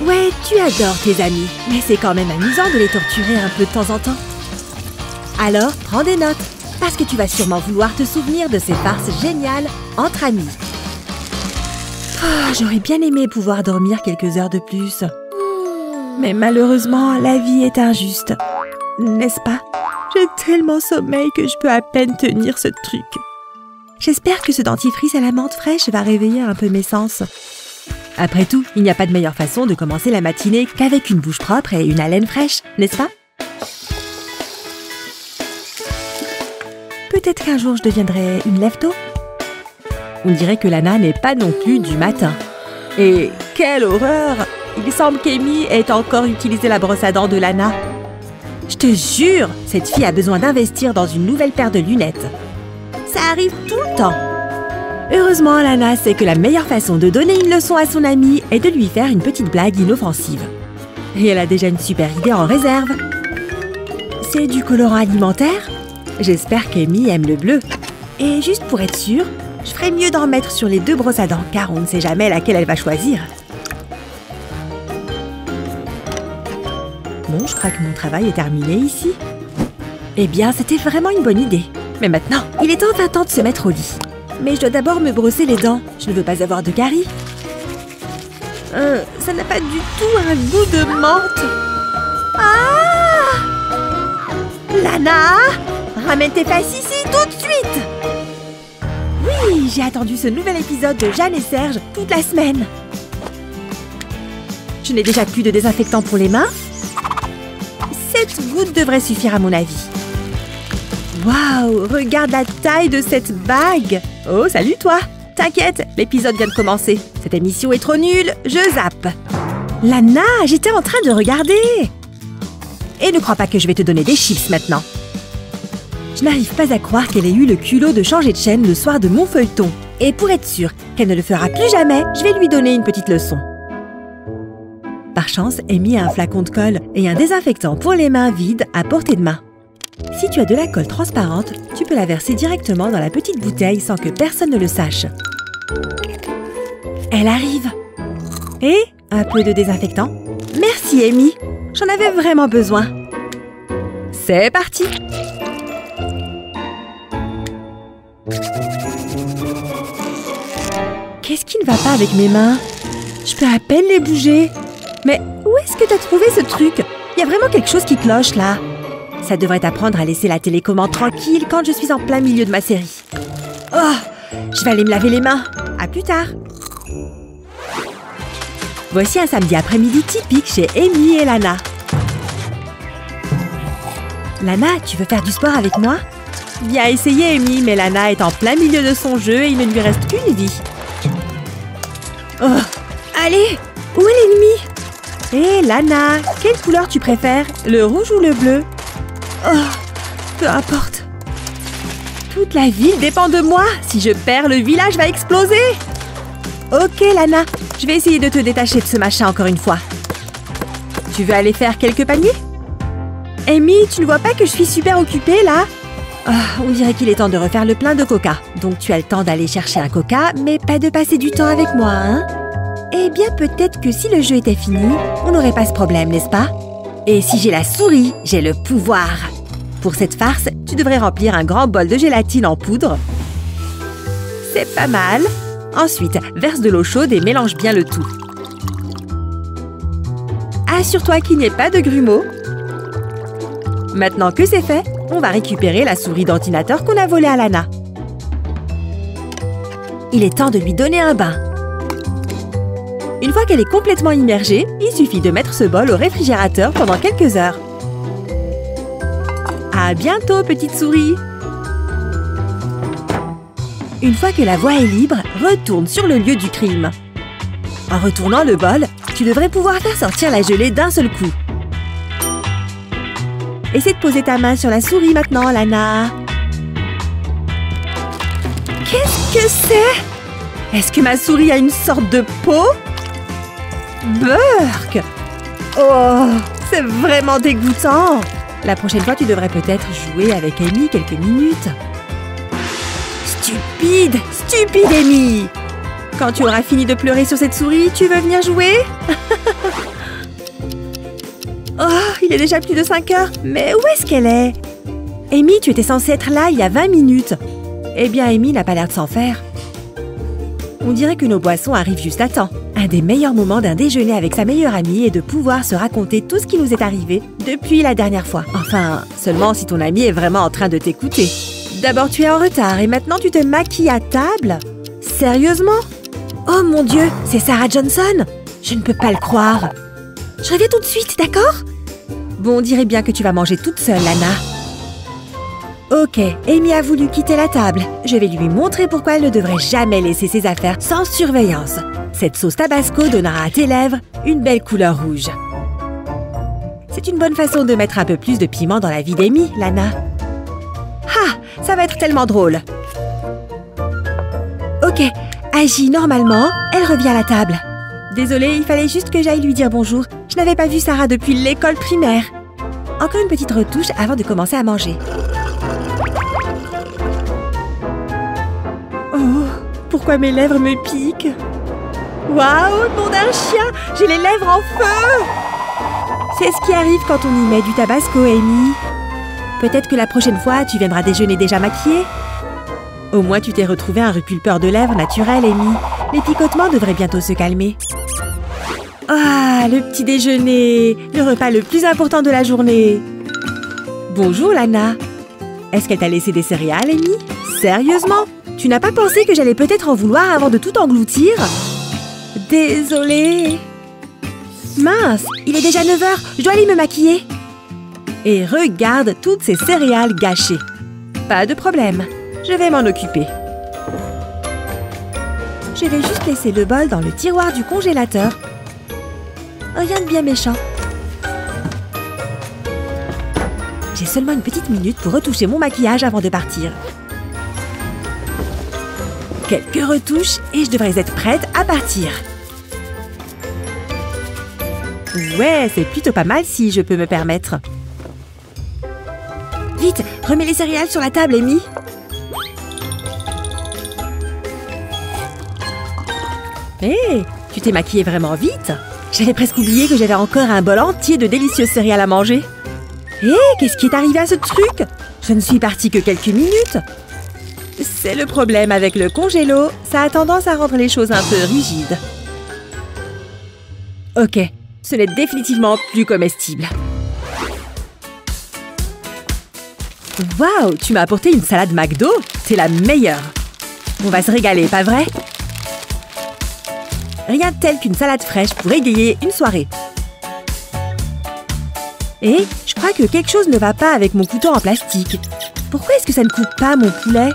Ouais, tu adores tes amis, mais c'est quand même amusant de les torturer un peu de temps en temps. Alors, prends des notes, parce que tu vas sûrement vouloir te souvenir de ces farces géniales entre amis. Oh, j'aurais bien aimé pouvoir dormir quelques heures de plus. Mais malheureusement, la vie est injuste. N'est-ce pas? J'ai tellement sommeil que je peux à peine tenir ce truc. J'espère que ce dentifrice à la menthe fraîche va réveiller un peu mes sens. Après tout, il n'y a pas de meilleure façon de commencer la matinée qu'avec une bouche propre et une haleine fraîche, n'est-ce pas? Peut-être qu'un jour je deviendrai une lève-tôt. On dirait que Lana n'est pas non plus du matin. Et quelle horreur! Il semble qu'Amy ait encore utilisé la brosse à dents de Lana. Je te jure, cette fille a besoin d'investir dans une nouvelle paire de lunettes. Ça arrive tout le temps. Heureusement, Lana sait que la meilleure façon de donner une leçon à son amie est de lui faire une petite blague inoffensive. Et elle a déjà une super idée en réserve. C'est du colorant alimentaire? J'espère qu'Amy aime le bleu. Et juste pour être sûre, je ferais mieux d'en mettre sur les 2 brosses à dents, car on ne sait jamais laquelle elle va choisir. Bon, je crois que mon travail est terminé ici. Eh bien, c'était vraiment une bonne idée. Mais maintenant, il est enfin temps de se mettre au lit. Mais je dois d'abord me brosser les dents. Je ne veux pas avoir de caries. Ça n'a pas du tout un goût de menthe. Ah! Lana! Ramène tes fesses ici tout de suite! Oui, j'ai attendu ce nouvel épisode de Jeanne et Serge toute la semaine. Je n'ai déjà plus de désinfectant pour les mains. 7 gouttes devraient suffire à mon avis. Waouh, regarde la taille de cette bague! Oh, salut toi! T'inquiète, l'épisode vient de commencer. Cette émission est trop nulle, je zappe. Lana, j'étais en train de regarder! Et ne crois pas que je vais te donner des chips maintenant. Je n'arrive pas à croire qu'elle ait eu le culot de changer de chaîne le soir de mon feuilleton. Et pour être sûre qu'elle ne le fera plus jamais, je vais lui donner une petite leçon. Par chance, Amy a un flacon de colle et un désinfectant pour les mains vides à portée de main. Si tu as de la colle transparente, tu peux la verser directement dans la petite bouteille sans que personne ne le sache. Elle arrive. Et un peu de désinfectant. Merci, Amy. J'en avais vraiment besoin. C'est parti. Qu'est-ce qui ne va pas avec mes mains? Je peux à peine les bouger. Mais où est-ce que t'as trouvé ce truc? Il y a vraiment quelque chose qui cloche, là. Ça devrait t'apprendre à laisser la télécommande tranquille quand je suis en plein milieu de ma série. Oh, je vais aller me laver les mains. À plus tard. Voici un samedi après-midi typique chez Amy et Lana. Lana, tu veux faire du sport avec moi? Bien essayé, Amy, mais Lana est en plein milieu de son jeu et il ne lui reste qu'une vie. Oh, allez, où est l'ennemi? Hé, Lana, quelle couleur tu préfères? Le rouge ou le bleu? Oh, peu importe. Toute la ville dépend de moi. Si je perds, le village va exploser. Ok, Lana, je vais essayer de te détacher de ce machin encore une fois. Tu veux aller faire quelques paniers? Amy, tu ne vois pas que je suis super occupée, là? Oh, on dirait qu'il est temps de refaire le plein de coca. Donc tu as le temps d'aller chercher un coca, mais pas de passer du temps avec moi, hein? Eh bien, peut-être que si le jeu était fini, on n'aurait pas ce problème, n'est-ce pas? Et si j'ai la souris, j'ai le pouvoir. Pour cette farce, tu devrais remplir un grand bol de gélatine en poudre. C'est pas mal. Ensuite, verse de l'eau chaude et mélange bien le tout. Assure-toi qu'il n'y ait pas de grumeaux. Maintenant que c'est fait, on va récupérer la souris d'ordinateur qu'on a volée à Lana. Il est temps de lui donner un bain. Une fois qu'elle est complètement immergée, il suffit de mettre ce bol au réfrigérateur pendant quelques heures. À bientôt, petite souris! Une fois que la voie est libre, retourne sur le lieu du crime. En retournant le bol, tu devrais pouvoir faire sortir la gelée d'un seul coup. Essaie de poser ta main sur la souris maintenant, Lana. Qu'est-ce que c'est? Est-ce que ma souris a une sorte de peau? Burk! Oh, c'est vraiment dégoûtant! La prochaine fois, tu devrais peut-être jouer avec Amy quelques minutes. Stupide! Stupide, Amy! Quand tu auras fini de pleurer sur cette souris, tu veux venir jouer? Oh, il est déjà plus de 5 heures. Mais où est-ce qu'elle est? Amy, tu étais censée être là il y a 20 minutes. Eh bien, Amy n'a pas l'air de s'en faire. On dirait que nos boissons arrivent juste à temps. Un des meilleurs moments d'un déjeuner avec sa meilleure amie est de pouvoir se raconter tout ce qui nous est arrivé depuis la dernière fois. Enfin, seulement si ton amie est vraiment en train de t'écouter. D'abord, tu es en retard et maintenant tu te maquilles à table? Sérieusement? Oh mon Dieu, c'est Sarah Johnson? Je ne peux pas le croire. Je reviens tout de suite, d'accord? Bon, on dirait bien que tu vas manger toute seule, Lana. Ok, Amy a voulu quitter la table. Je vais lui montrer pourquoi elle ne devrait jamais laisser ses affaires sans surveillance. Cette sauce tabasco donnera à tes lèvres une belle couleur rouge. C'est une bonne façon de mettre un peu plus de piment dans la vie d'Amy, Lana. Ah, ça va être tellement drôle. Ok, agis normalement, elle revient à la table. Désolée, il fallait juste que j'aille lui dire bonjour. Je n'avais pas vu Sarah depuis l'école primaire. Encore une petite retouche avant de commencer à manger. Oh, pourquoi mes lèvres me piquent? Waouh, nom d'un chien! J'ai les lèvres en feu! C'est ce qui arrive quand on y met du tabasco, Amy. Peut-être que la prochaine fois, tu viendras déjeuner déjà maquillée. Au moins, tu t'es retrouvé un repulpeur de lèvres naturel, Amy. Les picotements devraient bientôt se calmer. Ah, le petit déjeuner! Le repas le plus important de la journée. Bonjour, Lana. Est-ce qu'elle t'a laissé des céréales, Amy? Sérieusement? Tu n'as pas pensé que j'allais peut-être en vouloir avant de tout engloutir? Désolée. Mince, il est déjà 9 heures. Je dois aller me maquiller. Et regarde toutes ces céréales gâchées. Pas de problème. Je vais m'en occuper. Je vais juste laisser le bol dans le tiroir du congélateur. Rien de bien méchant. J'ai seulement une petite minute pour retoucher mon maquillage avant de partir. Quelques retouches et je devrais être prête à partir. Ouais, c'est plutôt pas mal si je peux me permettre. Vite, remets les céréales sur la table, Amy. Hé, tu t'es maquillée vraiment vite. J'avais presque oublié que j'avais encore un bol entier de délicieuses céréales à manger. Hé, qu'est-ce qui est arrivé à ce truc? Je ne suis partie que quelques minutes. C'est le problème avec le congélo, ça a tendance à rendre les choses un peu rigides. Ok, ce n'est définitivement plus comestible. Waouh, tu m'as apporté une salade McDo? C'est la meilleure. On va se régaler, pas vrai? Rien de tel qu'une salade fraîche pour égayer une soirée. Et je crois que quelque chose ne va pas avec mon couteau en plastique. Pourquoi est-ce que ça ne coupe pas mon poulet?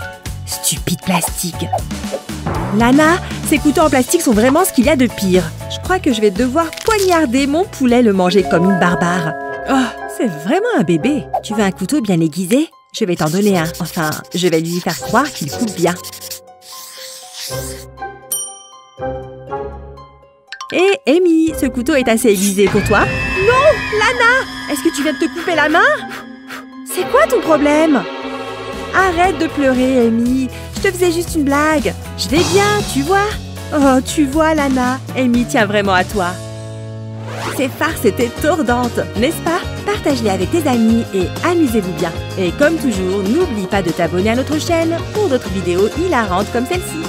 Stupide plastique. Lana, ces couteaux en plastique sont vraiment ce qu'il y a de pire. Je crois que je vais devoir poignarder mon poulet, le manger comme une barbare. Oh, c'est vraiment un bébé. Tu veux un couteau bien aiguisé? Je vais t'en donner un. Enfin, je vais lui faire croire qu'il coupe bien. Hé, Amy, ce couteau est assez aiguisé pour toi? Non, Lana! Est-ce que tu viens de te couper la main? C'est quoi ton problème? Arrête de pleurer, Amy. Je te faisais juste une blague. Je vais bien, tu vois? Oh, tu vois, Lana, Amy tient vraiment à toi. Ces farces étaient tordantes, n'est-ce pas? Partage-les avec tes amis et amusez-vous bien. Et comme toujours, n'oublie pas de t'abonner à notre chaîne pour d'autres vidéos hilarantes comme celle-ci.